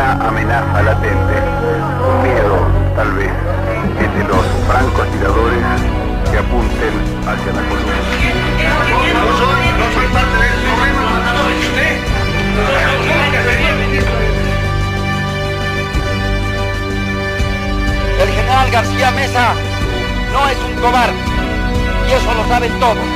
una amenaza latente, un miedo, tal vez, entre los francotiradores que apunten hacia la columna. No soy parte del problema. No, usted. El general García Meza no es un cobarde, y eso lo saben todos.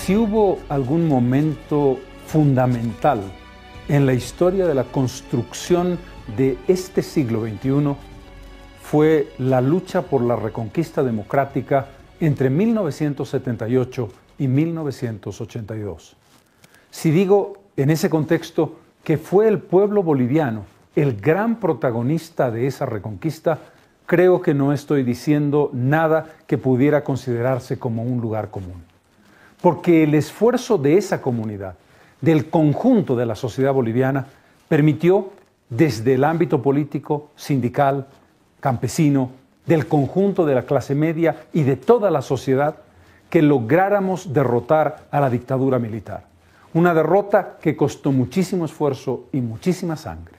Si hubo algún momento fundamental en la historia de la construcción de este siglo XXI, fue la lucha por la reconquista democrática entre 1978 y 1982. Si digo en ese contexto que fue el pueblo boliviano el gran protagonista de esa reconquista, creo que no estoy diciendo nada que pudiera considerarse como un lugar común. Porque el esfuerzo de esa comunidad, del conjunto de la sociedad boliviana, permitió desde el ámbito político, sindical, campesino, del conjunto de la clase media y de toda la sociedad, que lográramos derrotar a la dictadura militar. Una derrota que costó muchísimo esfuerzo y muchísima sangre.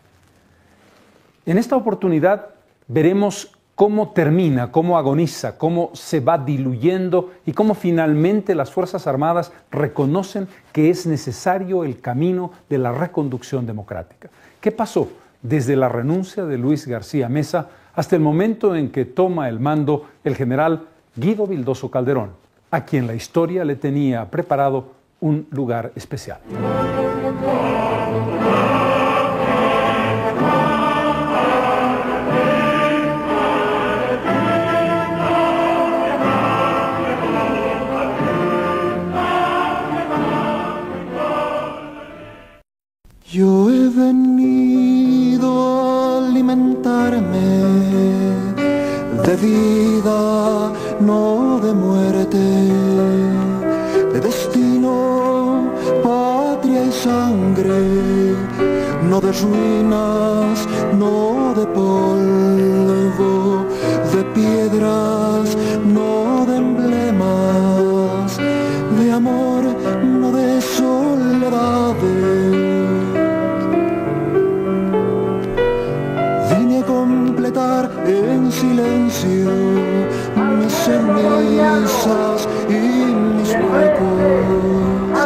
En esta oportunidad veremos cómo termina, cómo agoniza, cómo se va diluyendo y cómo finalmente las Fuerzas Armadas reconocen que es necesario el camino de la reconducción democrática. ¿Qué pasó desde la renuncia de Luis García Meza hasta el momento en que toma el mando el general Guido Vildoso Calderón, a quien la historia le tenía preparado un lugar especial? Yo he venido a alimentarme de vida, no de muerte, de destino, patria y sangre, no de ruinas, no de polvo, de piedras, no de emblemas, de amor, no de soledades. En silencio mis cenizas y mis huecos,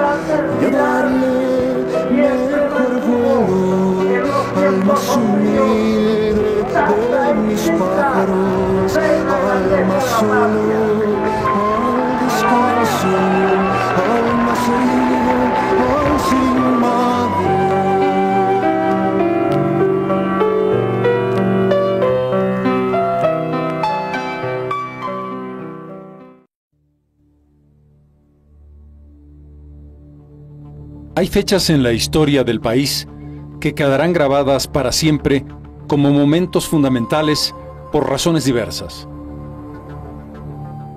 y a darle mejor vuelo al más humilde de mis pájaros, al más solo, al descanso, al más herido, al sin madre. Hay fechas en la historia del país que quedarán grabadas para siempre como momentos fundamentales por razones diversas.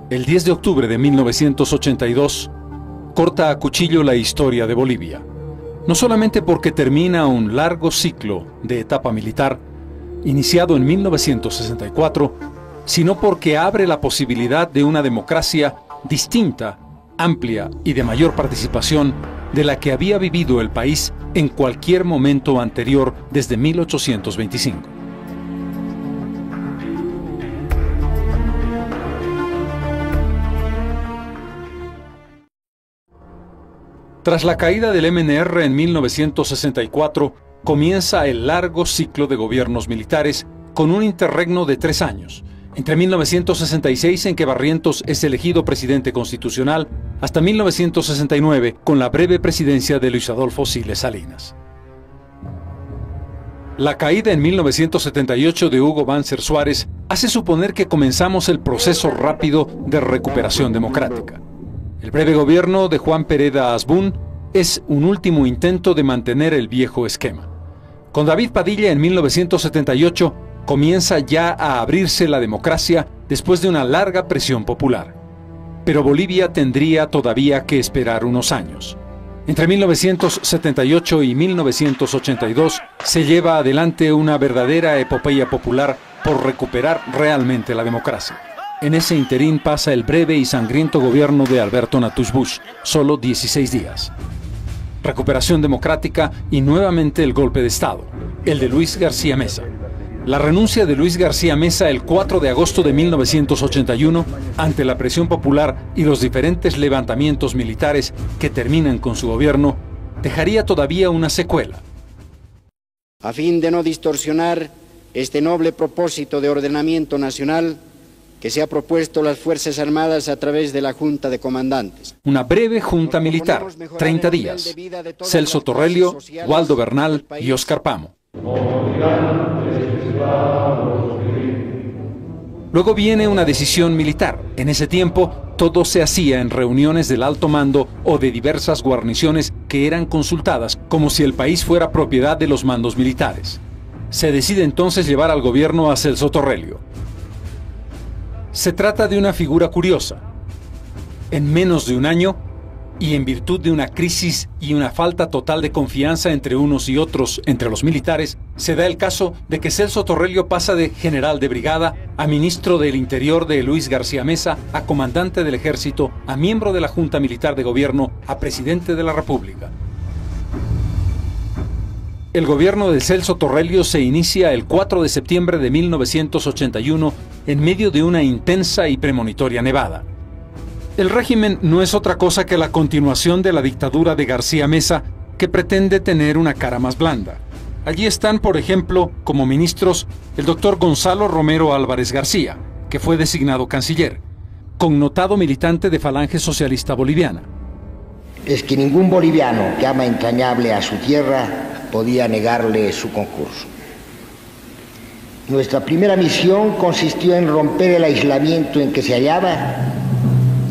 El 10 de octubre de 1982 corta a cuchillo la historia de Bolivia, no solamente porque termina un largo ciclo de etapa militar iniciado en 1964, sino porque abre la posibilidad de una democracia distinta, amplia y de mayor participación de la que había vivido el país en cualquier momento anterior desde 1825. Tras la caída del MNR en 1964, comienza el largo ciclo de gobiernos militares con un interregno de 3 años, entre 1966, en que Barrientos es elegido presidente constitucional, hasta 1969, con la breve presidencia de Luis Adolfo Siles Salinas. La caída en 1978 de Hugo Banzer Suárez hace suponer que comenzamos el proceso rápido de recuperación democrática. El breve gobierno de Juan Pereda Asbun es un último intento de mantener el viejo esquema. Con David Padilla en 1978, comienza ya a abrirse la democracia después de una larga presión popular. Pero Bolivia tendría todavía que esperar unos años. Entre 1978 y 1982 se lleva adelante una verdadera epopeya popular por recuperar realmente la democracia. En ese interín pasa el breve y sangriento gobierno de Alberto Natusch Busch, solo 16 días. Recuperación democrática y nuevamente el golpe de Estado, el de Luis García Meza. La renuncia de Luis García Meza el 4 de agosto de 1981 ante la presión popular y los diferentes levantamientos militares que terminan con su gobierno dejaría todavía una secuela. A fin de no distorsionar este noble propósito de ordenamiento nacional que se ha propuesto las Fuerzas Armadas a través de la Junta de Comandantes. Una breve junta militar, 30 días. Celso Torrelio, Waldo Bernal y Óscar Pamo. Luego viene una decisión militar. En ese tiempo, todo se hacía en reuniones del alto mando o de diversas guarniciones que eran consultadas, como si el país fuera propiedad de los mandos militares. Se decide entonces llevar al gobierno a Celso Torrelio. Se trata de una figura curiosa. En menos de un año, y en virtud de una crisis y una falta total de confianza entre unos y otros entre los militares, se da el caso de que Celso Torrelio pasa de general de brigada a ministro del Interior de Luis García Meza, a comandante del ejército, a miembro de la Junta Militar de Gobierno, a presidente de la República. El gobierno de Celso Torrelio se inicia el 4 de septiembre de 1981 en medio de una intensa y premonitoria nevada. El régimen no es otra cosa que la continuación de la dictadura de García Meza, que pretende tener una cara más blanda. Allí están, por ejemplo, como ministros, el doctor Gonzalo Romero Álvarez García, que fue designado canciller, connotado militante de Falange Socialista Boliviana. Es que ningún boliviano que ama entrañable a su tierra podía negarle su concurso. Nuestra primera misión consistió en romper el aislamiento en que se hallaba,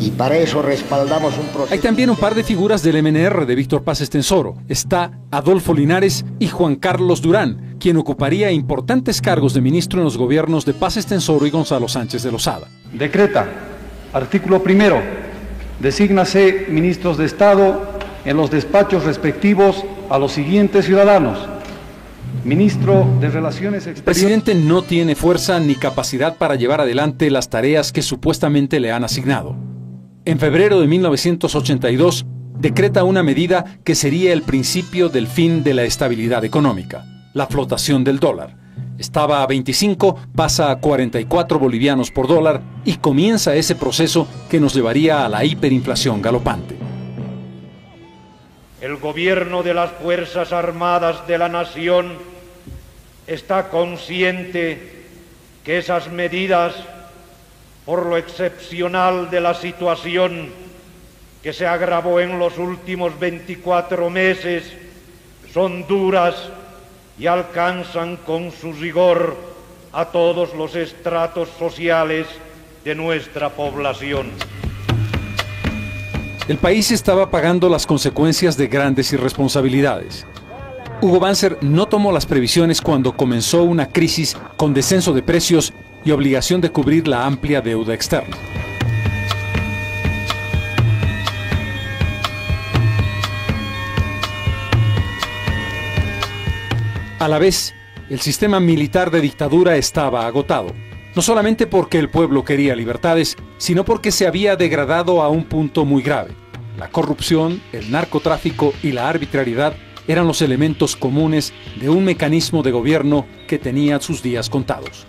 y para eso respaldamos un proceso. Hay también un par de figuras del MNR de Víctor Paz Estenssoro. Está Adolfo Linares y Juan Carlos Durán, quien ocuparía importantes cargos de ministro en los gobiernos de Paz Estenssoro y Gonzalo Sánchez de Lozada. Decreta, artículo 1, desígnase ministros de Estado en los despachos respectivos a los siguientes ciudadanos. Ministro de Relaciones Exteriores. El presidente no tiene fuerza ni capacidad para llevar adelante las tareas que supuestamente le han asignado. En febrero de 1982, decreta una medida que sería el principio del fin de la estabilidad económica, la flotación del dólar. Estaba a 25, pasa a 44 bolivianos por dólar y comienza ese proceso que nos llevaría a la hiperinflación galopante. El gobierno de las Fuerzas Armadas de la Nación está consciente que esas medidas, por lo excepcional de la situación que se agravó en los últimos 24 meses, son duras y alcanzan con su rigor a todos los estratos sociales de nuestra población. El país estaba pagando las consecuencias de grandes irresponsabilidades. Hugo Banzer no tomó las previsiones cuando comenzó una crisis con descenso de precios y obligación de cubrir la amplia deuda externa. A la vez, el sistema militar de dictadura estaba agotado, no solamente porque el pueblo quería libertades, sino porque se había degradado a un punto muy grave. La corrupción, el narcotráfico y la arbitrariedad eran los elementos comunes de un mecanismo de gobierno que tenía sus días contados.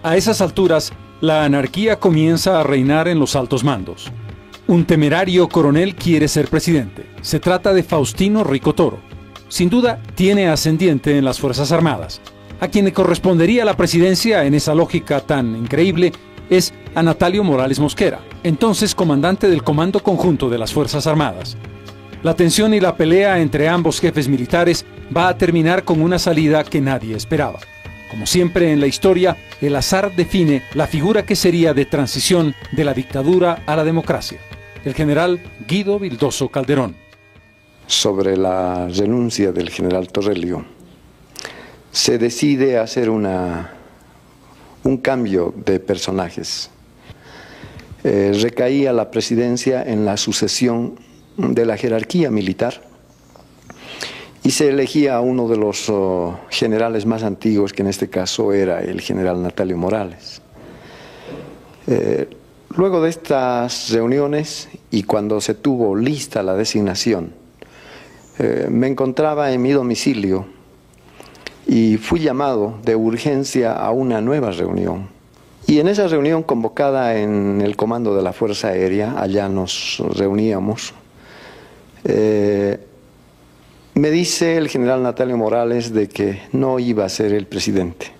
A esas alturas, la anarquía comienza a reinar en los altos mandos. Un temerario coronel quiere ser presidente. Se trata de Faustino Rico Toro. Sin duda, tiene ascendiente en las Fuerzas Armadas. A quien le correspondería la presidencia en esa lógica tan increíble es a Natalio Morales Mosquera, entonces comandante del Comando Conjunto de las Fuerzas Armadas. La tensión y la pelea entre ambos jefes militares va a terminar con una salida que nadie esperaba. Como siempre en la historia, el azar define la figura que sería de transición de la dictadura a la democracia, el general Guido Vildoso Calderón. Sobre la renuncia del general Torrelio, se decide hacer un cambio de personajes. Recaía la presidencia en la sucesión de la jerarquía militar y se elegía a uno de los generales más antiguos, que en este caso era el general Natalio Morales. Luego de estas reuniones y cuando se tuvo lista la designación, me encontraba en mi domicilio y fui llamado de urgencia a una nueva reunión. Y en esa reunión convocada en el comando de la Fuerza Aérea, allá nos reuníamos, me dice el general Natalio Morales de que no iba a ser el presidente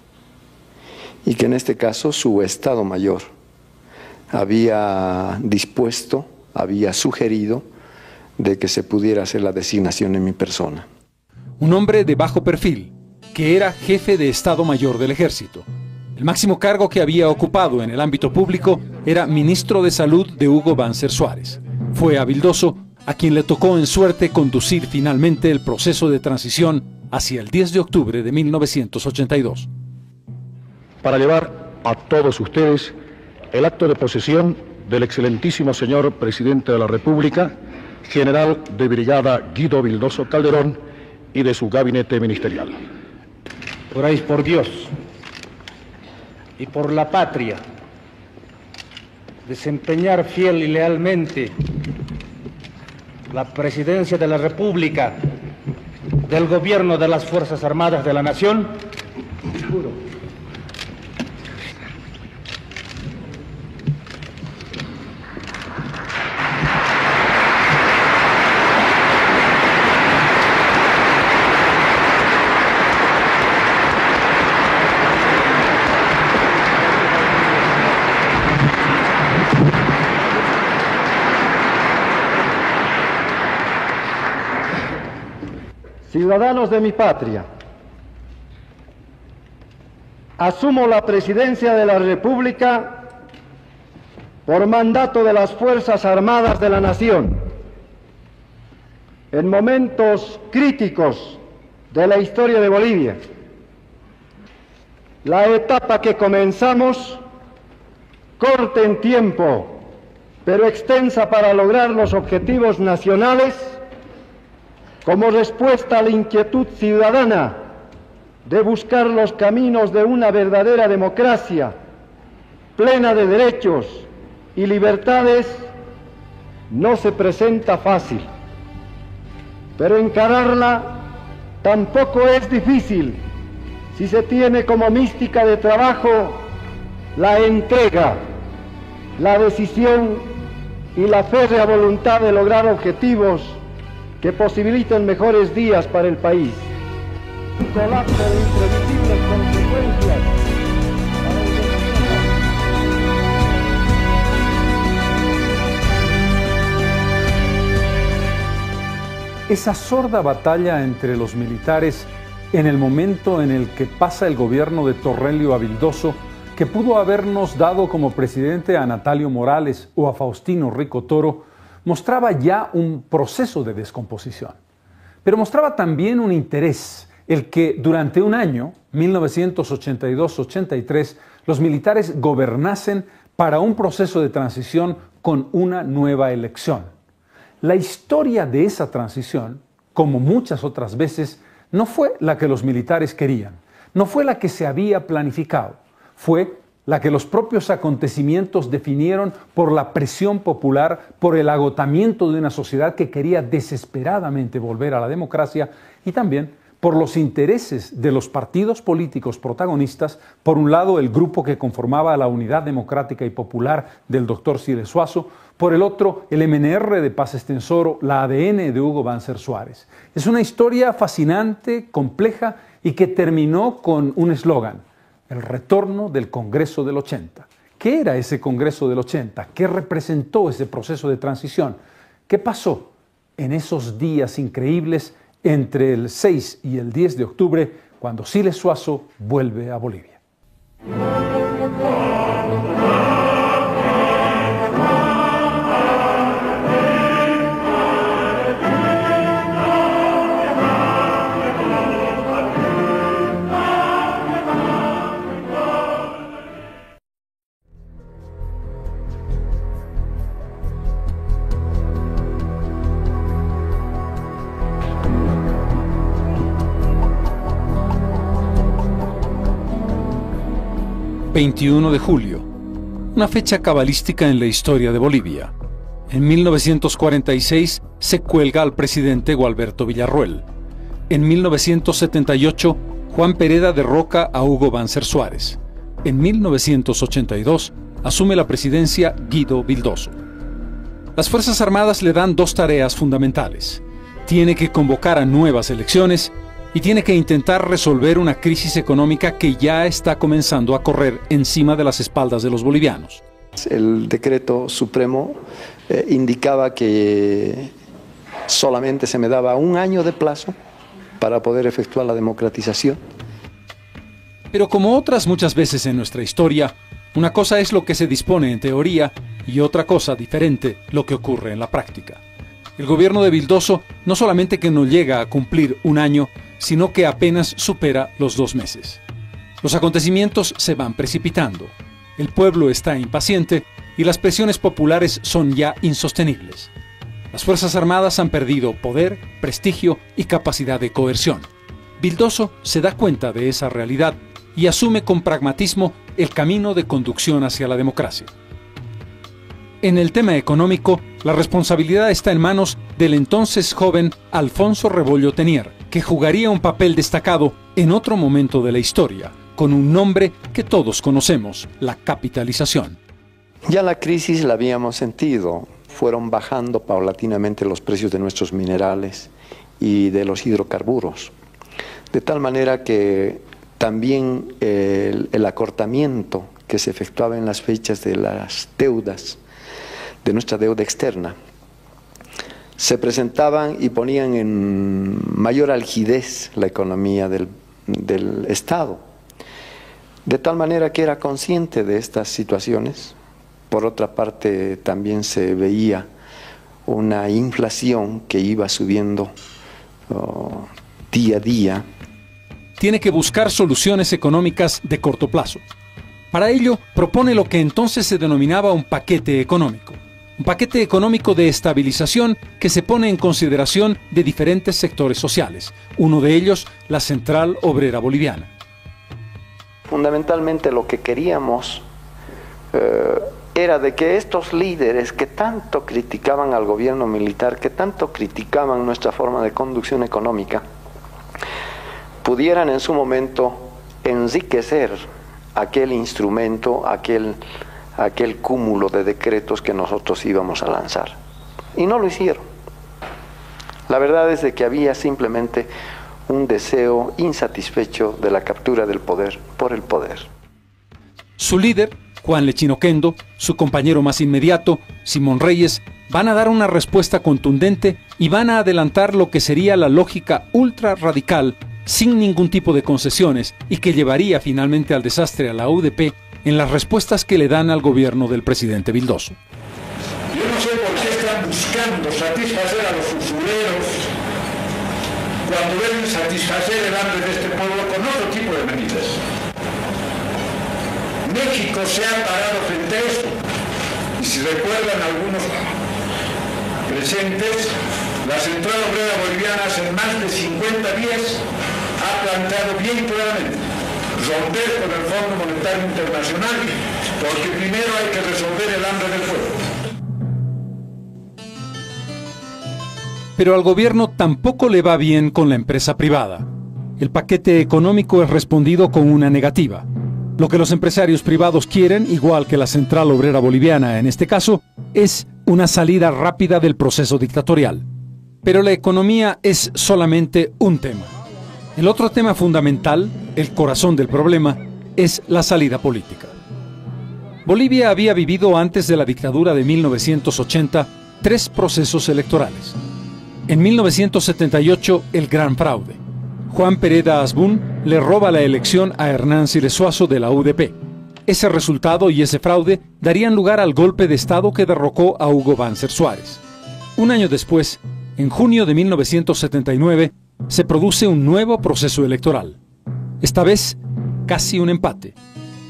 y que en este caso su Estado Mayor había dispuesto, había sugerido de que se pudiera hacer la designación en mi persona. Un hombre de bajo perfil, que era jefe de Estado Mayor del Ejército. El máximo cargo que había ocupado en el ámbito público era ministro de Salud de Hugo Banzer Suárez. Fue a Vildoso a quien le tocó en suerte conducir finalmente el proceso de transición hacia el 10 de octubre de 1982. Para llevar a todos ustedes el acto de posesión del excelentísimo señor Presidente de la República, general de brigada Guido Vildoso Calderón, y de su gabinete ministerial. Juráis por Dios y por la patria desempeñar fiel y lealmente la presidencia de la República del gobierno de las Fuerzas Armadas de la Nación. Juro. Ciudadanos de mi patria, asumo la presidencia de la República por mandato de las Fuerzas Armadas de la Nación. En momentos críticos de la historia de Bolivia, la etapa que comenzamos, corta en tiempo, pero extensa para lograr los objetivos nacionales, como respuesta a la inquietud ciudadana de buscar los caminos de una verdadera democracia plena de derechos y libertades, no se presenta fácil. Pero encararla tampoco es difícil si se tiene como mística de trabajo la entrega, la decisión y la férrea voluntad de lograr objetivos que posibiliten mejores días para el país. Un colapso de imprevisibles consecuencias. Esa sorda batalla entre los militares en el momento en el que pasa el gobierno de Torrelio a Vildoso, que pudo habernos dado como presidente a Natalio Morales o a Faustino Rico Toro, mostraba ya un proceso de descomposición, pero mostraba también un interés, el que durante un año, 1982-83, los militares gobernasen para un proceso de transición con una nueva elección. La historia de esa transición, como muchas otras veces, no fue la que los militares querían, no fue la que se había planificado, fue la que los propios acontecimientos definieron por la presión popular, por el agotamiento de una sociedad que quería desesperadamente volver a la democracia y también por los intereses de los partidos políticos protagonistas, por un lado el grupo que conformaba la Unidad Democrática y Popular del doctor Siles Suazo, por el otro el MNR de Paz Estenssoro, la ADN de Hugo Banzer Suárez. Es una historia fascinante, compleja y que terminó con un eslogan: el retorno del Congreso del 80. ¿Qué era ese Congreso del 80? ¿Qué representó ese proceso de transición? ¿Qué pasó en esos días increíbles entre el 6 y el 10 de octubre, cuando Siles Suazo vuelve a Bolivia? 21 de julio, una fecha cabalística en la historia de Bolivia. En 1946 se cuelga al presidente Gualberto Villarroel. En 1978, Juan Pereda derroca a Hugo Banzer Suárez. En 1982, asume la presidencia Guido Vildoso. Las Fuerzas Armadas le dan dos tareas fundamentales. Tiene que convocar a nuevas elecciones y tiene que intentar resolver una crisis económica que ya está comenzando a correr encima de las espaldas de los bolivianos. El decreto supremo indicaba que solamente se me daba un año de plazo para poder efectuar la democratización. Pero como otras muchas veces en nuestra historia, una cosa es lo que se dispone en teoría y otra cosa diferente lo que ocurre en la práctica. El gobierno de Vildoso no solamente que no llega a cumplir un año, sino que apenas supera los 2 meses. Los acontecimientos se van precipitando, el pueblo está impaciente y las presiones populares son ya insostenibles. Las Fuerzas Armadas han perdido poder, prestigio y capacidad de coerción. Vildoso se da cuenta de esa realidad y asume con pragmatismo el camino de conducción hacia la democracia. En el tema económico, la responsabilidad está en manos del entonces joven Alfonso Rebollo Tenier, que jugaría un papel destacado en otro momento de la historia, con un nombre que todos conocemos, la capitalización. Ya la crisis la habíamos sentido, fueron bajando paulatinamente los precios de nuestros minerales y de los hidrocarburos, de tal manera que también el acortamiento que se efectuaba en las fechas de las deudas, de nuestra deuda externa, se presentaban y ponían en mayor algidez la economía del Estado, de tal manera que era consciente de estas situaciones. Por otra parte, también se veía una inflación que iba subiendo día a día. Tiene que buscar soluciones económicas de corto plazo. Para ello, propone lo que entonces se denominaba un paquete económico. Un paquete económico de estabilización que se pone en consideración de diferentes sectores sociales, uno de ellos la Central Obrera Boliviana. Fundamentalmente lo que queríamos era de que estos líderes que tanto criticaban al gobierno militar, que tanto criticaban nuestra forma de conducción económica, pudieran en su momento enriquecer aquel instrumento, aquel cúmulo de decretos que nosotros íbamos a lanzar. Y no lo hicieron. La verdad es de que había simplemente un deseo insatisfecho de la captura del poder por el poder. Su líder, Juan Lechín Oquendo, su compañero más inmediato, Simón Reyes, van a dar una respuesta contundente y van a adelantar lo que sería la lógica ultra radical, sin ningún tipo de concesiones, y que llevaría finalmente al desastre a la UDP en las respuestas que le dan al gobierno del presidente Vildoso. Yo no sé por qué están buscando satisfacer a los usureros cuando deben satisfacer el hambre de este pueblo con otro tipo de medidas. México se ha parado frente a esto. Y si recuerdan algunos presentes, la Central Obrera Boliviana hace más de 50 días ha planteado bien claramente romper con el Fondo Monetario Internacional, porque primero hay que resolver el hambre del pueblo. Pero al gobierno tampoco le va bien con la empresa privada. El paquete económico es respondido con una negativa. Lo que los empresarios privados quieren, igual que la Central Obrera Boliviana en este caso, es una salida rápida del proceso dictatorial. Pero la economía es solamente un tema. El otro tema fundamental, el corazón del problema, es la salida política. Bolivia había vivido antes de la dictadura de 1980 3 procesos electorales. En 1978, el gran fraude. Juan Pereda Asbun le roba la elección a Hernán Siles Suazo de la UDP. Ese resultado y ese fraude darían lugar al golpe de Estado que derrocó a Hugo Banzer Suárez. Un año después, en junio de 1979, se produce un nuevo proceso electoral. Esta vez, casi un empate.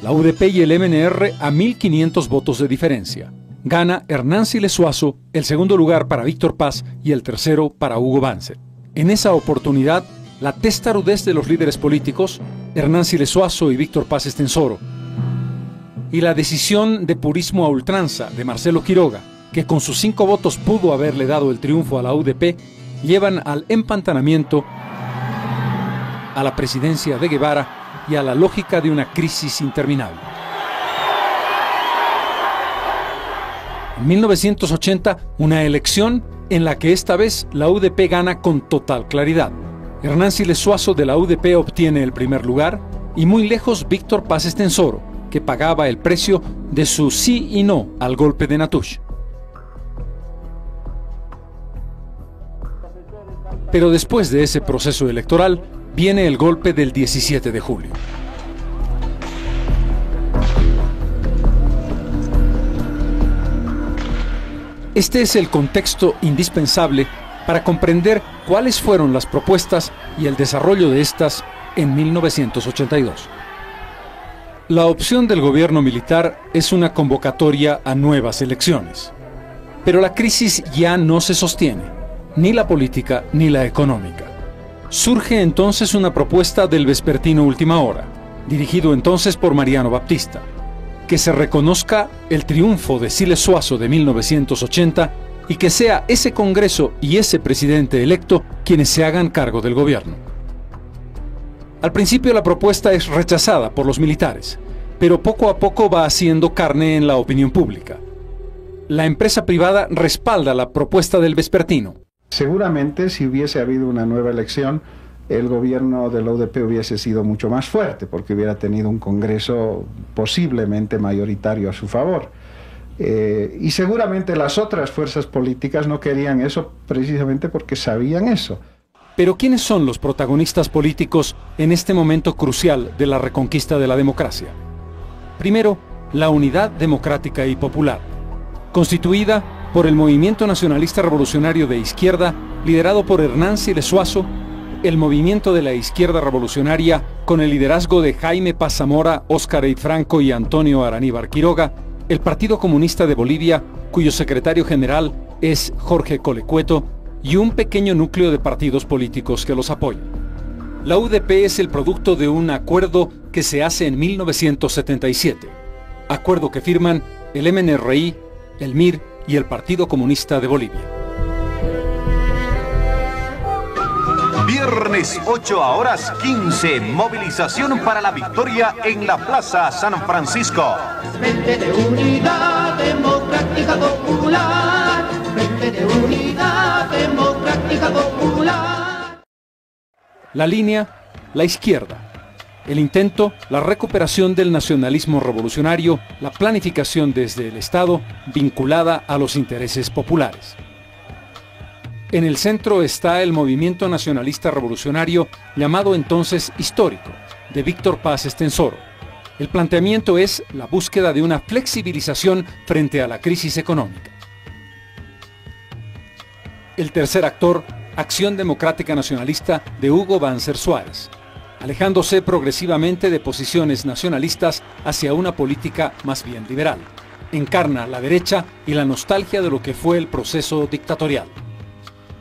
La UDP y el MNR a 1.500 votos de diferencia. Gana Hernán Siles Suazo, el segundo lugar para Víctor Paz y el tercero para Hugo Banzer. En esa oportunidad, la testarudez de los líderes políticos, Hernán Siles Suazo y Víctor Paz Estensoro, y la decisión de purismo a ultranza de Marcelo Quiroga, que con sus 5 votos pudo haberle dado el triunfo a la UDP, llevan al empantanamiento, a la presidencia de Guevara y a la lógica de una crisis interminable. En 1980, una elección en la que esta vez la UDP gana con total claridad. Hernán Siles Suazo de la UDP obtiene el primer lugar y muy lejos Víctor Paz Estenssoro, que pagaba el precio de su sí y no al golpe de Natush. Pero después de ese proceso electoral viene el golpe del 17 de julio. Este es el contexto indispensable para comprender cuáles fueron las propuestas y el desarrollo de estas en 1982. La opción del gobierno militar es una convocatoria a nuevas elecciones. Pero la crisis ya no se sostiene, ni la política ni la económica. Surge entonces una propuesta del vespertino Última Hora, dirigido entonces por Mariano Baptista, que se reconozca el triunfo de Siles Suazo de 1980 y que sea ese Congreso y ese presidente electo quienes se hagan cargo del gobierno. Al principio la propuesta es rechazada por los militares, pero poco a poco va haciendo carne en la opinión pública. La empresa privada respalda la propuesta del vespertino. Seguramente si hubiese habido una nueva elección, el gobierno de la UDP hubiese sido mucho más fuerte, porque hubiera tenido un Congreso posiblemente mayoritario a su favor. Y seguramente las otras fuerzas políticas no querían eso precisamente porque sabían eso. Pero ¿quiénes son los protagonistas políticos en este momento crucial de la reconquista de la democracia? Primero, la Unidad Democrática y Popular, constituida por el Movimiento Nacionalista Revolucionario de Izquierda, liderado por Hernán Siles Suazo, el Movimiento de la Izquierda Revolucionaria, con el liderazgo de Jaime Paz Zamora, Óscar Eid Franco y Antonio Araníbar Quiroga, el Partido Comunista de Bolivia, cuyo secretario general es Jorge Colecueto, y un pequeño núcleo de partidos políticos que los apoyan. La UDP es el producto de un acuerdo que se hace en 1977, acuerdo que firman el MNRI, el MIR y el Partido Comunista de Bolivia. Viernes 8:15, movilización para la victoria en la Plaza San Francisco. Frente de Unidad Democrática Popular, Frente de Unidad Democrática Popular. La línea, la izquierda. El intento, la recuperación del nacionalismo revolucionario, la planificación desde el Estado vinculada a los intereses populares. En el centro está el movimiento nacionalista revolucionario llamado entonces histórico, de Víctor Paz Estenssoro. El planteamiento es la búsqueda de una flexibilización frente a la crisis económica. El tercer actor, Acción Democrática Nacionalista de Hugo Banzer Suárez, alejándose progresivamente de posiciones nacionalistas hacia una política más bien liberal. Encarna la derecha y la nostalgia de lo que fue el proceso dictatorial.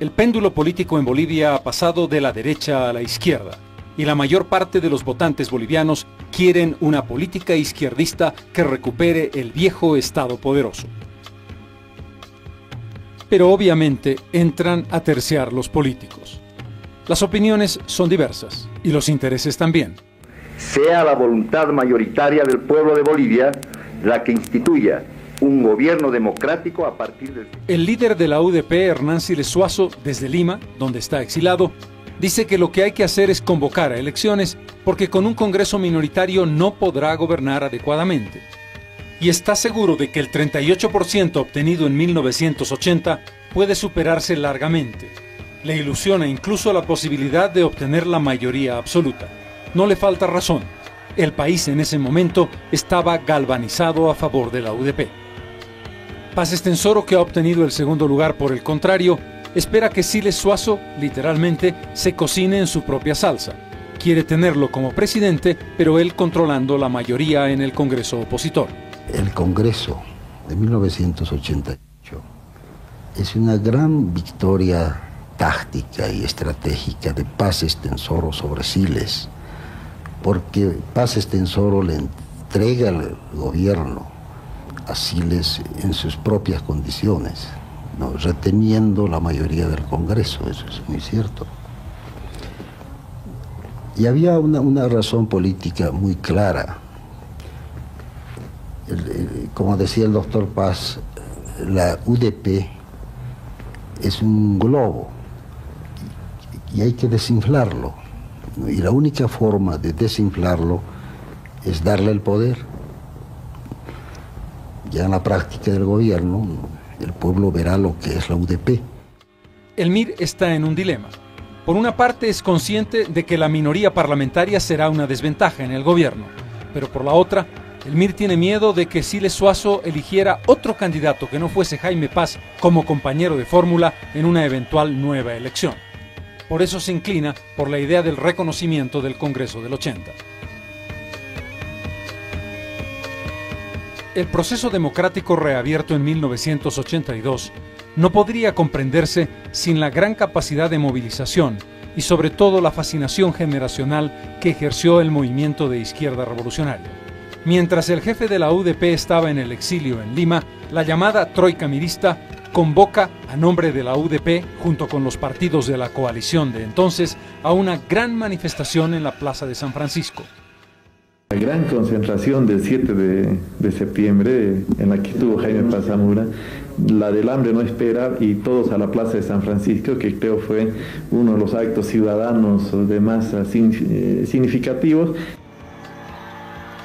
El péndulo político en Bolivia ha pasado de la derecha a la izquierda, y la mayor parte de los votantes bolivianos quieren una política izquierdista que recupere el viejo Estado poderoso. Pero obviamente entran a terciar los políticos. Las opiniones son diversas, y los intereses también. Sea la voluntad mayoritaria del pueblo de Bolivia la que instituya un gobierno democrático a partir del... El líder de la UDP, Hernán Siles Suazo, desde Lima, donde está exilado, dice que lo que hay que hacer es convocar a elecciones porque con un Congreso minoritario no podrá gobernar adecuadamente. Y está seguro de que el 38% obtenido en 1980 puede superarse largamente. Le ilusiona incluso la posibilidad de obtener la mayoría absoluta. No le falta razón. El país en ese momento estaba galvanizado a favor de la UDP. Paz Estenssoro, que ha obtenido el segundo lugar por el contrario, espera que Siles Suazo, literalmente, se cocine en su propia salsa. Quiere tenerlo como presidente, pero él controlando la mayoría en el Congreso opositor. El Congreso de 1988 es una gran victoria táctica y estratégica de Paz Estenssoro sobre Siles, porque Paz Estenssoro le entrega el gobierno a Siles en sus propias condiciones, ¿no? Reteniendo la mayoría del Congreso, eso es muy cierto. Y había una razón política muy clara. Como decía el doctor Paz, la UDP es un globo y hay que desinflarlo, ¿no? Y la única forma de desinflarlo es darle el poder. Ya en la práctica del gobierno, el pueblo verá lo que es la UDP. El MIR está en un dilema. Por una parte es consciente de que la minoría parlamentaria será una desventaja en el gobierno, pero por la otra, el MIR tiene miedo de que Siles Zuazo eligiera otro candidato que no fuese Jaime Paz como compañero de fórmula en una eventual nueva elección. Por eso se inclina por la idea del reconocimiento del Congreso del 80. El proceso democrático reabierto en 1982 no podría comprenderse sin la gran capacidad de movilización y sobre todo la fascinación generacional que ejerció el movimiento de izquierda revolucionaria. Mientras el jefe de la UDP estaba en el exilio en Lima, la llamada Troika Mirista convoca a nombre de la UDP, junto con los partidos de la coalición de entonces, a una gran manifestación en la Plaza de San Francisco. La gran concentración del 7 de septiembre, en la que estuvo Jaime Paz Zamora, la del hambre no espera, y todos a la Plaza de San Francisco, que creo fue uno de los actos ciudadanos de masa significativos.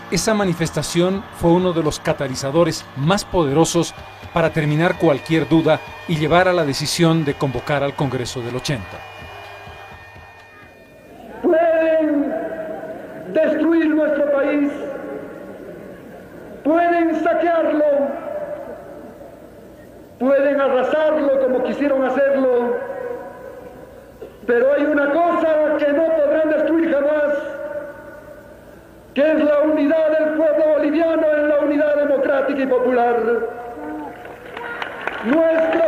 Esa manifestación fue uno de los catalizadores más poderosos para terminar cualquier duda y llevar a la decisión de convocar al Congreso del 80. Pueden destruir nuestro país, pueden saquearlo, pueden arrasarlo como quisieron hacerlo, pero hay una cosa que no podrán destruir jamás, que es la unidad del pueblo boliviano en la unidad democrática y popular. Nuestro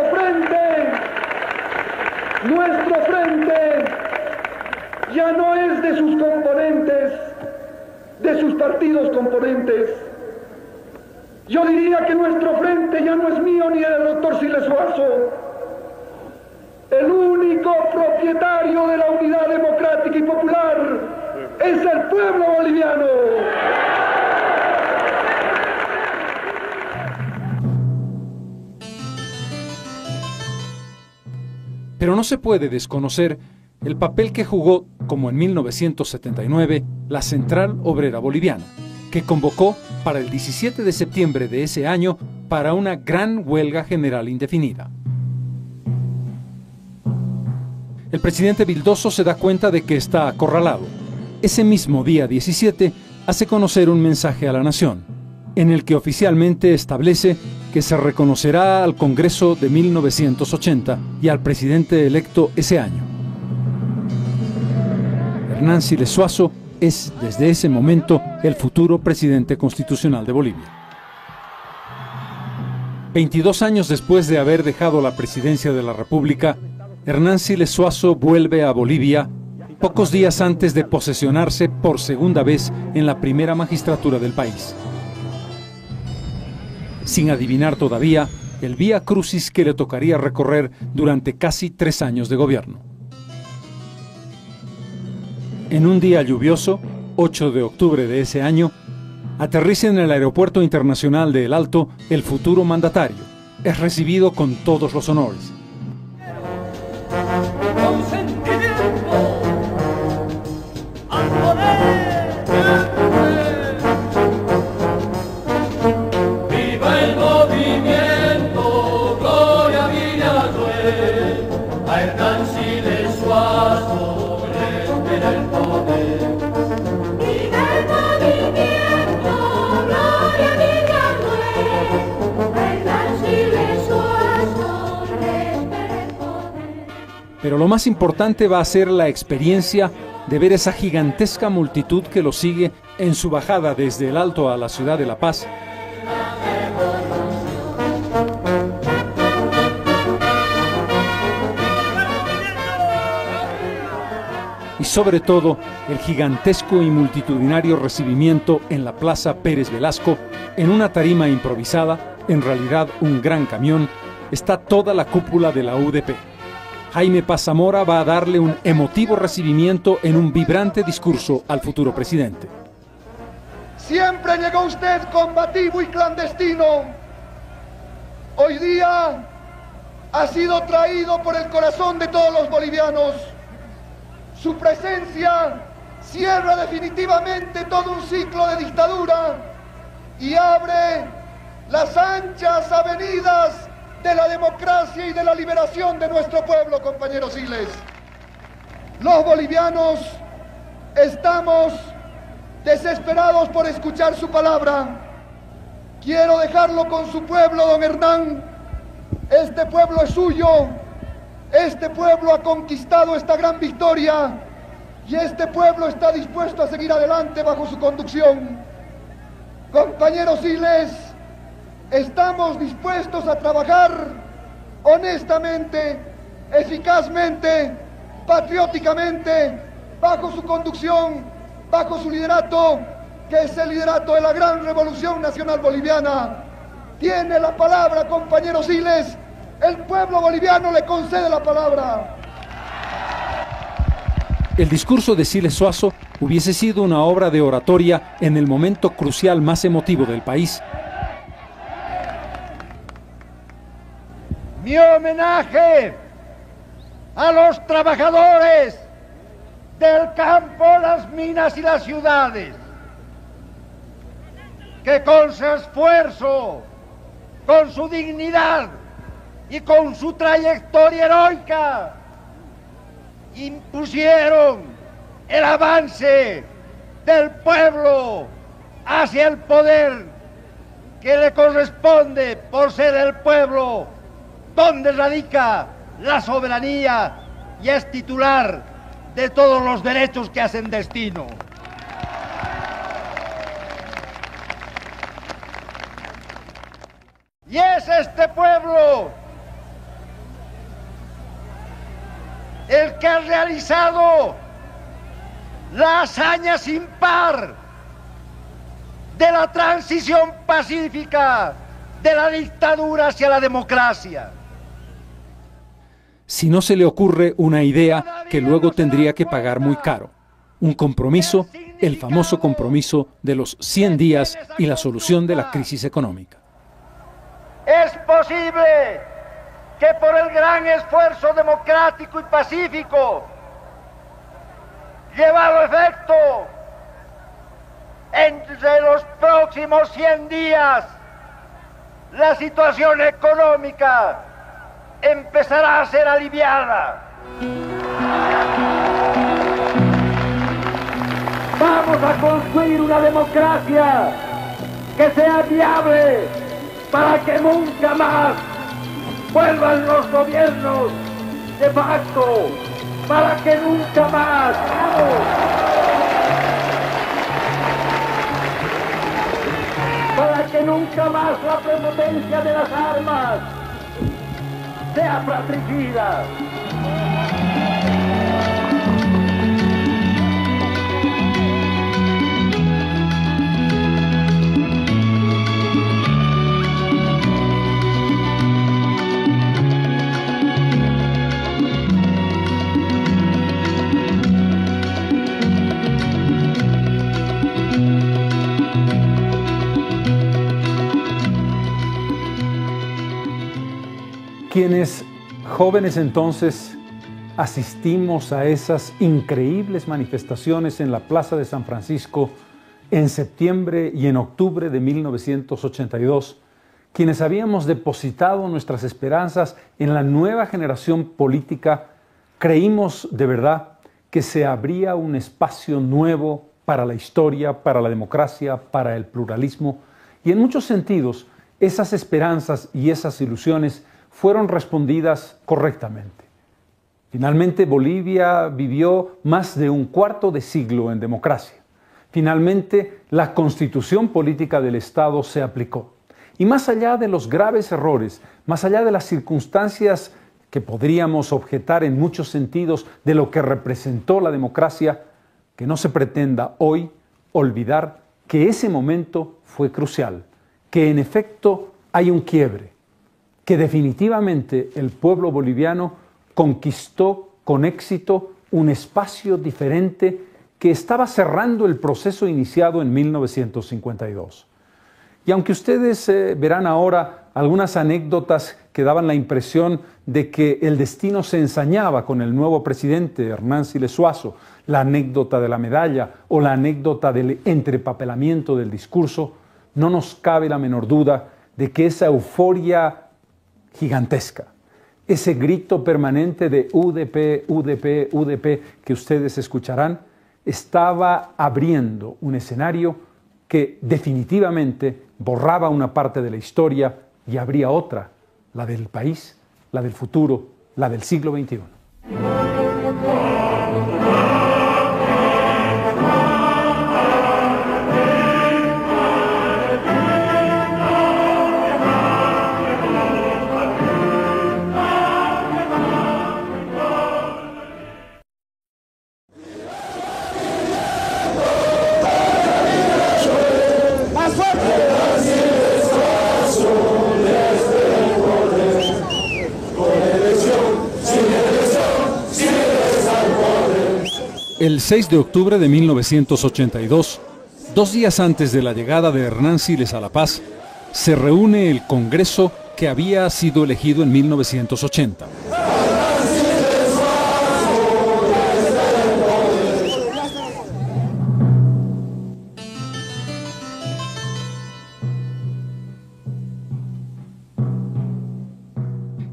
frente ya no es de sus componentes, de sus partidos componentes. Yo diría que nuestro frente ya no es mío ni del doctor Siles Zuazo. El único propietario de la unidad democrática y popular es el pueblo boliviano. Pero no se puede desconocer el papel que jugó, como en 1979, la Central Obrera Boliviana, que convocó para el 17 de septiembre de ese año para una gran huelga general indefinida. El presidente Vildoso se da cuenta de que está acorralado. Ese mismo día 17 hace conocer un mensaje a la nación, en el que oficialmente establece que se reconocerá al Congreso de 1980 y al presidente electo ese año. Hernán Siles Zuazo es, desde ese momento, el futuro presidente constitucional de Bolivia. 22 años después de haber dejado la presidencia de la República, Hernán Siles Zuazo vuelve a Bolivia pocos días antes de posesionarse por segunda vez en la primera magistratura del país. Sin adivinar todavía el vía crucis que le tocaría recorrer durante casi 3 años de gobierno. En un día lluvioso, 8 de octubre de ese año, aterriza en el Aeropuerto Internacional de El Alto el futuro mandatario. Es recibido con todos los honores. ¡Viva el movimiento! ¡Gloria Villaruel! A Hernán Siles Zuazo le espera el poder. ¡Viva el movimiento! ¡Gloria Villaruel! A Hernán Siles Zuazo le espera el poder. Pero lo más importante va a ser la experiencia de ver esa gigantesca multitud que lo sigue en su bajada desde el Alto a la ciudad de La Paz. Y sobre todo el gigantesco y multitudinario recibimiento en la Plaza Pérez Velasco, en una tarima improvisada, en realidad un gran camión, está toda la cúpula de la UDP. Jaime Paz Zamora va a darle un emotivo recibimiento en un vibrante discurso al futuro presidente. Siempre llegó usted combativo y clandestino. Hoy día ha sido traído por el corazón de todos los bolivianos. Su presencia cierra definitivamente todo un ciclo de dictadura y abre las anchas avenidas de la democracia y de la liberación de nuestro pueblo, compañeros Siles. Los bolivianos estamos desesperados por escuchar su palabra. Quiero dejarlo con su pueblo, don Hernán. Este pueblo es suyo. Este pueblo ha conquistado esta gran victoria y este pueblo está dispuesto a seguir adelante bajo su conducción. Compañeros Siles, estamos dispuestos a trabajar honestamente, eficazmente, patrióticamente, bajo su conducción, bajo su liderato, que es el liderato de la gran revolución nacional boliviana. Tiene la palabra, compañeros Siles. El pueblo boliviano le concede la palabra. El discurso de Siles Suazo hubiese sido una obra de oratoria en el momento crucial más emotivo del país. Mi homenaje a los trabajadores del campo, las minas y las ciudades, que con su esfuerzo, con su dignidad y con su trayectoria heroica impusieron el avance del pueblo hacia el poder que le corresponde por ser el pueblo donde radica la soberanía y es titular de todos los derechos que hacen destino. Y es este pueblo el que ha realizado la hazaña sin par de la transición pacífica de la dictadura hacia la democracia. Si no se le ocurre una idea que luego tendría que pagar muy caro. Un compromiso, el famoso compromiso de los 100 días y la solución de la crisis económica. Es posible que por el gran esfuerzo democrático y pacífico llevado a efecto entre los próximos 100 días, la situación económica empezará a ser aliviada. Vamos a construir una democracia que sea viable para que nunca más vuelvan los gobiernos de facto, para que nunca más la prepotencia de las armas sea fratricida. Quienes jóvenes entonces asistimos a esas increíbles manifestaciones en la Plaza de San Francisco en septiembre y en octubre de 1982, quienes habíamos depositado nuestras esperanzas en la nueva generación política, creímos de verdad que se abría un espacio nuevo para la historia, para la democracia, para el pluralismo, y en muchos sentidos esas esperanzas y esas ilusiones fueron respondidas correctamente. Finalmente, Bolivia vivió más de un cuarto de siglo en democracia. Finalmente, la constitución política del Estado se aplicó. Y más allá de los graves errores, más allá de las circunstancias que podríamos objetar en muchos sentidos de lo que representó la democracia, que no se pretenda hoy olvidar que ese momento fue crucial, que en efecto hay un quiebre, que definitivamente el pueblo boliviano conquistó con éxito un espacio diferente que estaba cerrando el proceso iniciado en 1952. Y aunque ustedes verán ahora algunas anécdotas que daban la impresión de que el destino se ensañaba con el nuevo presidente Hernán Siles Zuazo, la anécdota de la medalla o la anécdota del entrepapelamiento del discurso, no nos cabe la menor duda de que esa euforia gigantesca, ese grito permanente de UDP, UDP, UDP que ustedes escucharán, estaba abriendo un escenario que definitivamente borraba una parte de la historia y abría otra, la del país, la del futuro, la del siglo XXI. El 6 de octubre de 1982, 2 días antes de la llegada de Hernán Siles a La Paz, se reúne el Congreso que había sido elegido en 1980.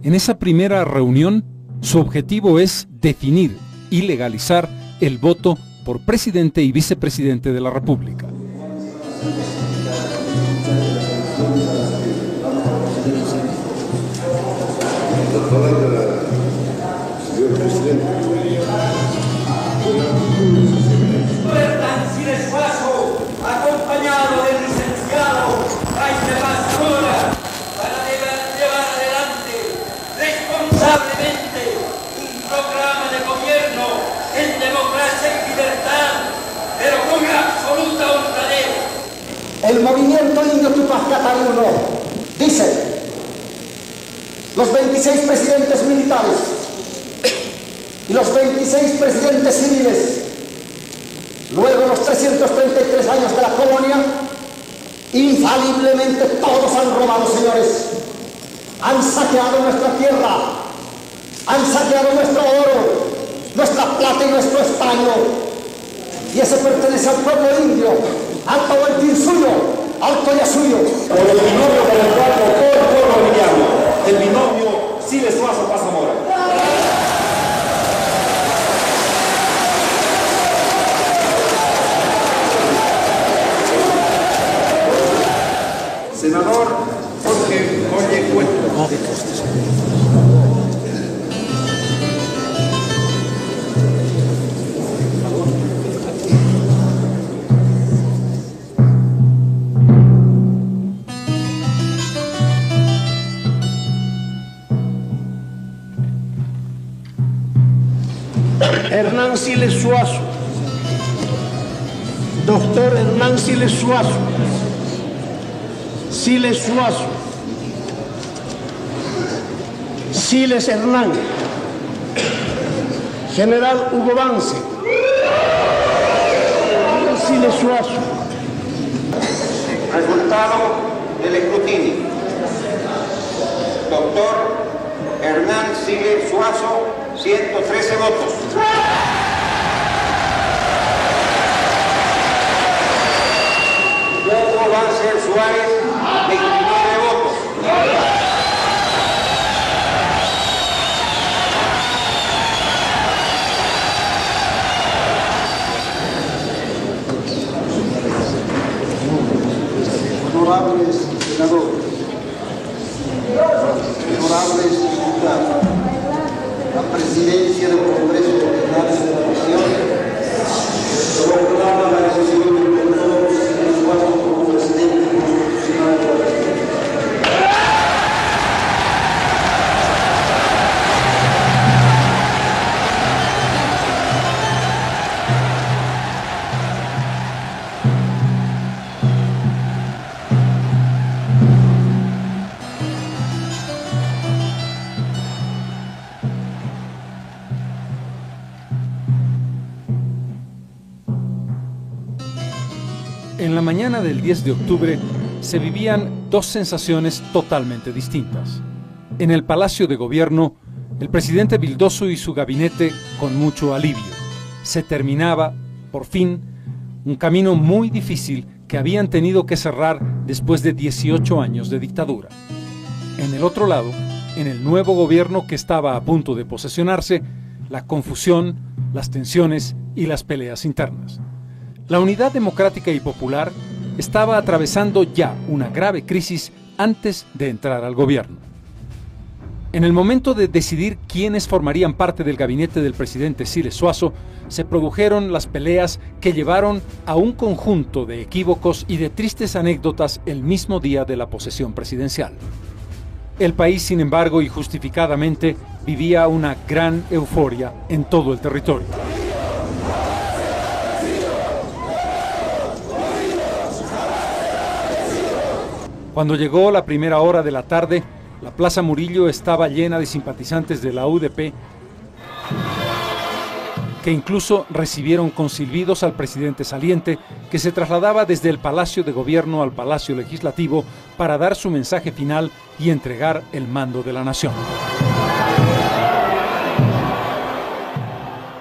En esa primera reunión, su objetivo es definir y legalizar el voto por presidente y vicepresidente de la República. Hernán Siles Zuazo, acompañado del licenciado Jaime Paz Zamora, para llevar adelante responsablemente un programa de gobierno en democracia y libertad, pero con absoluta honradez. El movimiento indio Tupac Cataluno dice: los 26 presidentes militares y los 26 presidentes civiles, luego los 333 años de la colonia, infaliblemente todos han robado, señores. Han saqueado nuestra tierra, han saqueado nuestro oro, nuestra plata y nuestro estaño. Y eso pertenece al pueblo indio, al Tahuantín suyo, al Toya suyo. Por el binomio por el cual votó el pueblo boliviano, el binomio Siles Zuazo Paz Zamora. Senador Jorge Oye Cuento. Hernán Siles Zuazo, doctor Hernán Siles Zuazo, Siles Zuazo, Siles Hernán, general Hugo Vance, Siles Zuazo. Resultado del escrutinio. Doctor Hernán Siles Zuazo, 113 votos. Hugo Vance Suárez, 29 votos. Honorables senadores, honorables diputados, la presidencia del Congreso Nacional de la Nación proclama la decisión del doctor Siles Zuazo como presidente constitucional de la República. En la mañana del 10 de octubre se vivían dos sensaciones totalmente distintas. En el Palacio de Gobierno, el presidente Vildoso y su gabinete con mucho alivio. Se terminaba, por fin, un camino muy difícil que habían tenido que cerrar después de 18 años de dictadura. En el otro lado, en el nuevo gobierno que estaba a punto de posesionarse, la confusión, las tensiones y las peleas internas. La Unidad Democrática y Popular estaba atravesando ya una grave crisis antes de entrar al gobierno. En el momento de decidir quiénes formarían parte del gabinete del presidente Siles Zuazo, se produjeron las peleas que llevaron a un conjunto de equívocos y de tristes anécdotas el mismo día de la posesión presidencial. El país, sin embargo, y justificadamente, vivía una gran euforia en todo el territorio. Cuando llegó la primera hora de la tarde, la Plaza Murillo estaba llena de simpatizantes de la UDP que incluso recibieron con silbidos al presidente saliente, que se trasladaba desde el Palacio de Gobierno al Palacio Legislativo para dar su mensaje final y entregar el mando de la nación.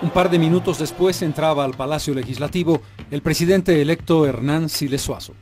Un par de minutos después entraba al Palacio Legislativo el presidente electo Hernán Siles Zuazo.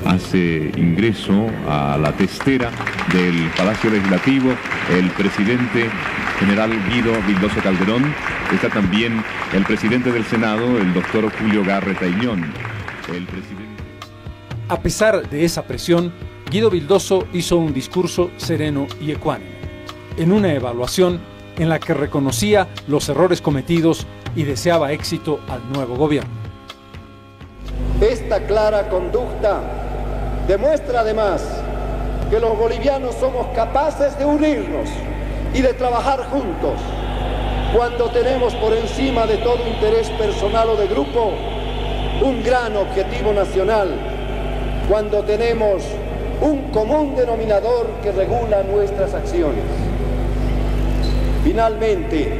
Hace ingreso a la testera del Palacio Legislativo el presidente general Guido Vildoso Calderón. Está también el presidente del Senado, el doctor Julio Garreta Iñón. A pesar de esa presión, Guido Vildoso hizo un discurso sereno y ecuánime, en una evaluación en la que reconocía los errores cometidos y deseaba éxito al nuevo gobierno. Esta clara conducta demuestra además que los bolivianos somos capaces de unirnos y de trabajar juntos cuando tenemos por encima de todo interés personal o de grupo un gran objetivo nacional, cuando tenemos un común denominador que regula nuestras acciones. Finalmente,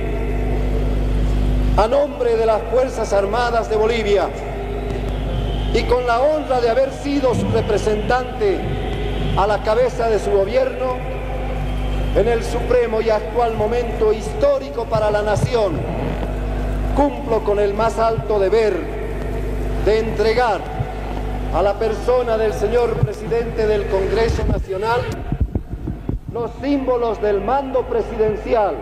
a nombre de las Fuerzas Armadas de Bolivia, y con la honra de haber sido su representante a la cabeza de su gobierno, en el supremo y actual momento histórico para la nación, cumplo con el más alto deber de entregar a la persona del señor presidente del Congreso Nacional los símbolos del mando presidencial.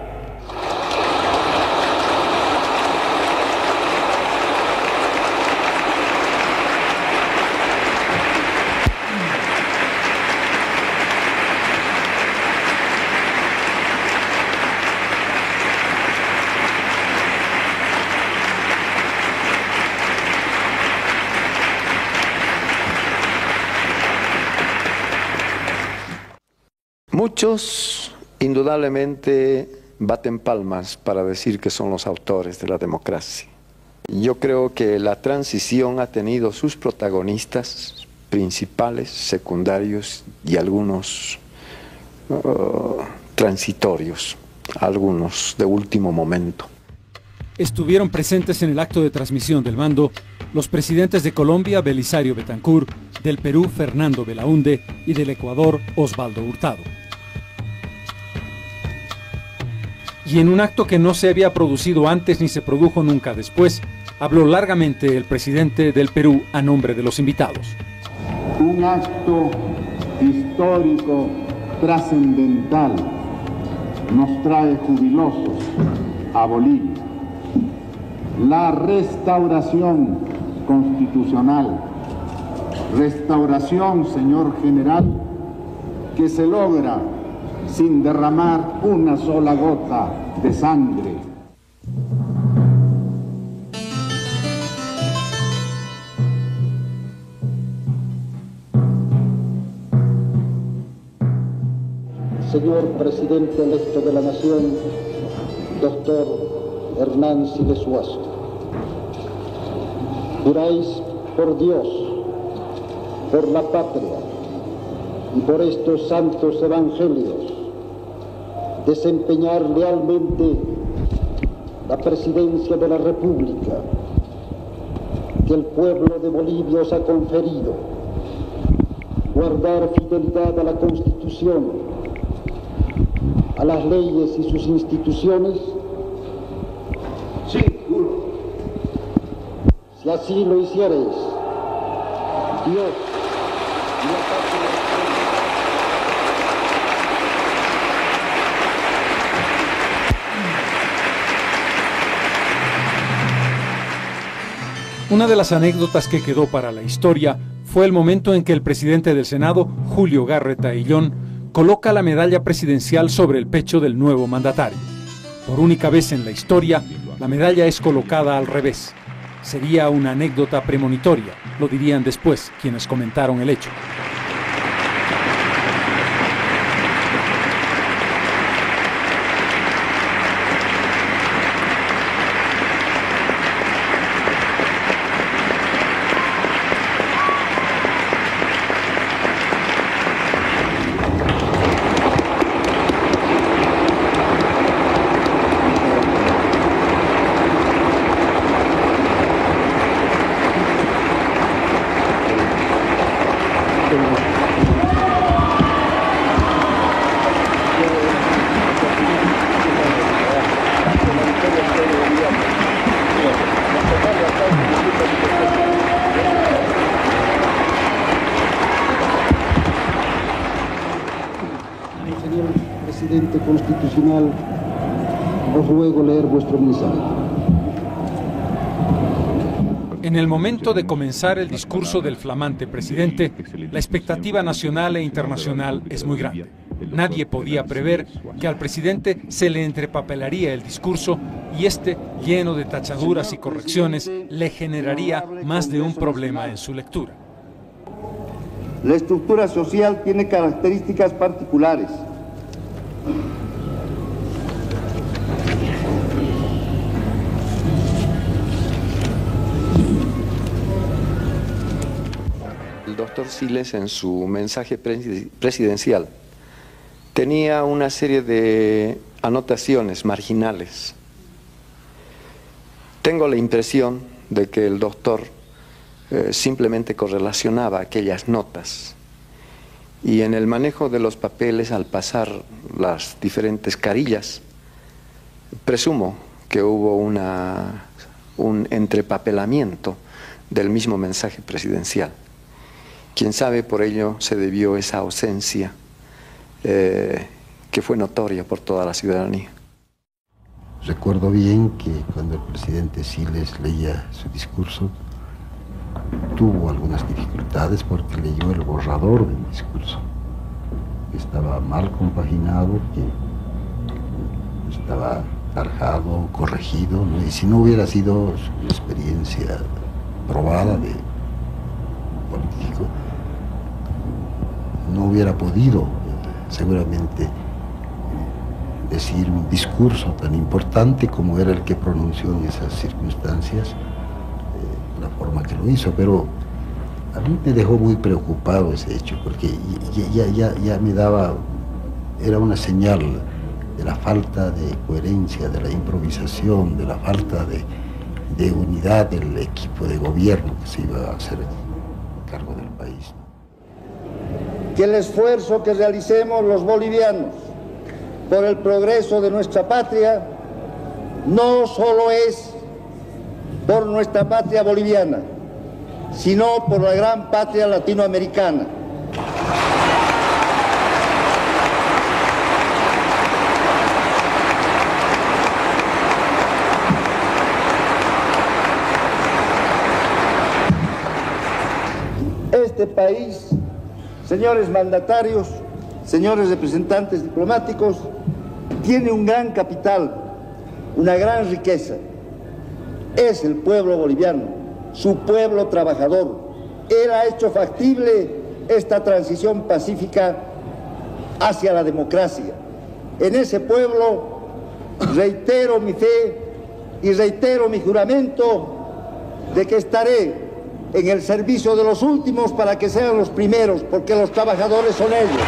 Muchos indudablemente baten palmas para decir que son los autores de la democracia. Yo creo que la transición ha tenido sus protagonistas principales, secundarios y algunos transitorios, algunos de último momento. Estuvieron presentes en el acto de transmisión del mando los presidentes de Colombia, Belisario Betancur, del Perú, Fernando Belaúnde, y del Ecuador, Osvaldo Hurtado. Y en un acto que no se había producido antes ni se produjo nunca después, habló largamente el presidente del Perú a nombre de los invitados. Un acto histórico, trascendental, nos trae jubilosos a Bolivia. La restauración constitucional, restauración, señor general, que se logra sin derramar una sola gota de sangre. Señor presidente electo de la Nación, doctor Hernán Siles Suazo. Juráis por Dios, por la patria y por estos santos evangelios desempeñar lealmente la presidencia de la República que el pueblo de Bolivia os ha conferido, guardar fidelidad a la Constitución, a las leyes y sus instituciones. Sí, juro. Si así lo hiciereis, Dios y la patria. Una de las anécdotas que quedó para la historia fue el momento en que el presidente del Senado, Julio Garreta Illón, coloca la medalla presidencial sobre el pecho del nuevo mandatario. Por única vez en la historia, la medalla es colocada al revés. Sería una anécdota premonitoria, lo dirían después quienes comentaron el hecho. Señor presidente constitucional, os ruego leer vuestro mensaje. En el momento de comenzar el discurso del flamante presidente, la expectativa nacional e internacional es muy grande. Nadie podía prever que al presidente se le entrepapelaría el discurso y este, lleno de tachaduras y correcciones, le generaría más de un problema en su lectura. La estructura social tiene características particulares. El doctor Siles, en su mensaje presidencial, tenía una serie de anotaciones marginales. Tengo la impresión de que el doctor simplemente correlacionaba aquellas notas y en el manejo de los papeles, al pasar las diferentes carillas, presumo que hubo un entrepapelamiento del mismo mensaje presidencial. Quién sabe, por ello se debió esa ausencia que fue notoria por toda la ciudadanía. Recuerdo bien que cuando el presidente Siles leía su discurso, tuvo algunas dificultades porque leyó el borrador del discurso. Estaba mal compaginado, que estaba tarjado, corregido, ¿no? Y si no hubiera sido su experiencia probada de político, no hubiera podido seguramente decir un discurso tan importante como era el que pronunció en esas circunstancias, la forma que lo hizo. Pero a mí me dejó muy preocupado ese hecho, porque ya me daba, era una señal de la falta de coherencia, de la improvisación, de la falta de unidad del equipo de gobierno que se iba a hacer cargo del país. Que el esfuerzo que realicemos los bolivianos por el progreso de nuestra patria no solo es por nuestra patria boliviana, sino por la gran patria latinoamericana. Este país, señores mandatarios, señores representantes diplomáticos, tiene un gran capital, una gran riqueza. Es el pueblo boliviano, su pueblo trabajador. Él ha hecho factible esta transición pacífica hacia la democracia. En ese pueblo reitero mi fe y reitero mi juramento de que estaré en el servicio de los últimos para que sean los primeros, porque los trabajadores son ellos.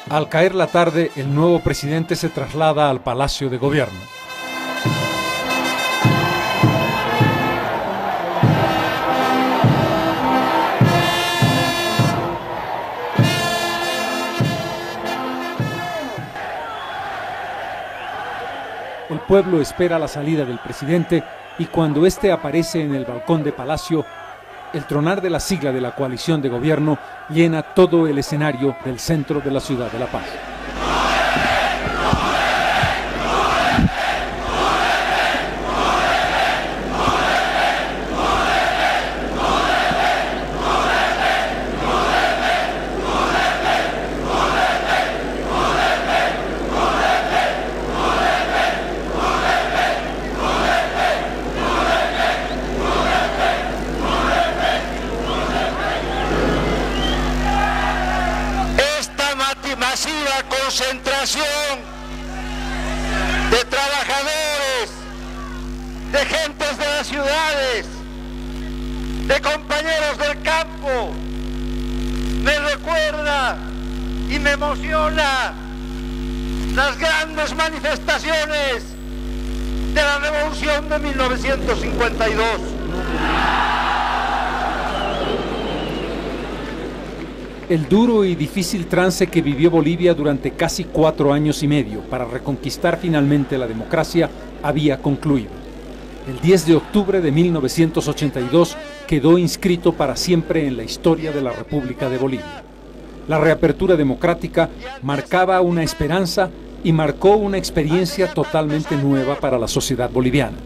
Al caer la tarde, el nuevo presidente se traslada al Palacio de Gobierno. El pueblo espera la salida del presidente y cuando éste aparece en el balcón de Palacio, el tronar de la sigla de la coalición de gobierno llena todo el escenario del centro de la ciudad de La Paz. Masiva concentración de trabajadores, de gentes de las ciudades, de compañeros del campo, me recuerda y me emociona las grandes manifestaciones de la Revolución de 1952. El duro y difícil trance que vivió Bolivia durante casi 4 años y medio para reconquistar finalmente la democracia había concluido. El 10 de octubre de 1982 quedó inscrito para siempre en la historia de la República de Bolivia. La reapertura democrática marcaba una esperanza y marcó una experiencia totalmente nueva para la sociedad boliviana.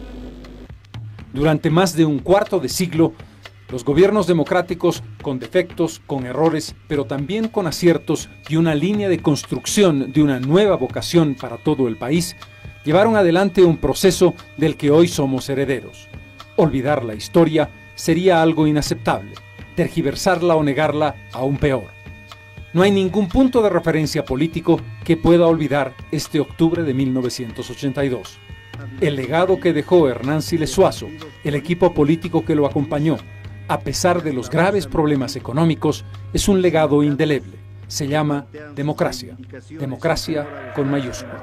Durante más de un cuarto de siglo, los gobiernos democráticos, con defectos, con errores, pero también con aciertos y una línea de construcción de una nueva vocación para todo el país, llevaron adelante un proceso del que hoy somos herederos. Olvidar la historia sería algo inaceptable, tergiversarla o negarla aún peor. No hay ningún punto de referencia político que pueda olvidar este octubre de 1982. El legado que dejó Hernán Siles Zuazo, el equipo político que lo acompañó, a pesar de los graves problemas económicos, es un legado indeleble. Se llama democracia. Democracia con mayúsculas.